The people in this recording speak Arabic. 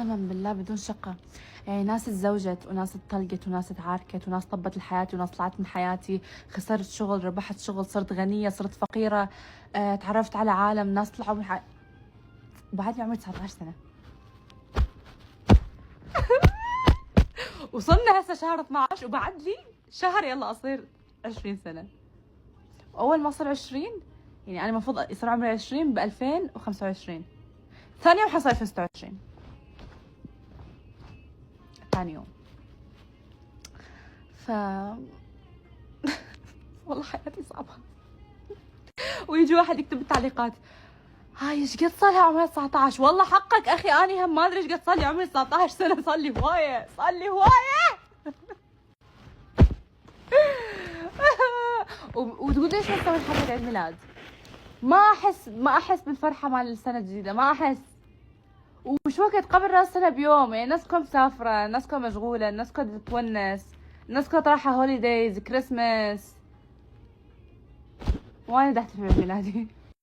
قسما بالله بدون شقة. يعني ناس اتزوجت وناس اتطلقت وناس اتعاركت وناس طبت لحياتي وناس طلعت من حياتي، خسرت شغل، ربحت شغل، صرت غنية، صرت فقيرة، تعرفت على عالم، ناس طلعوا من حياتي. وبعدني عمري 19 سنة. وصلنا هسه شهر 12 وبعد لي شهر يلا اصير 20 سنة. اول ما اصير 20 يعني انا المفروض يصير عمري 20 ب 2025. ثاني يوم حصل في 26. ثاني يوم. ف والله حياتي صعبة. ويجي واحد يكتب بالتعليقات هاي ايش قد صار لها عمرها 19؟ والله حقك اخي، اني هم ما ادري ايش قد صار لي عمري 19 سنة، صار لي هواية، صار لي هواية. وتقول ليش ما نسوي حفلة عيد ميلاد؟ ما احس بالفرحة مال السنة الجديدة، ما احس. ومش وقت قبل راس السنة بيوم، يعني الناس كلها مسافرة، الناس كلها مشغولة، الناس كلها تتونس، الناس كلها رايحة هوليدايز، كريسماس، وانا بدي احتفل بعيد ميلادي.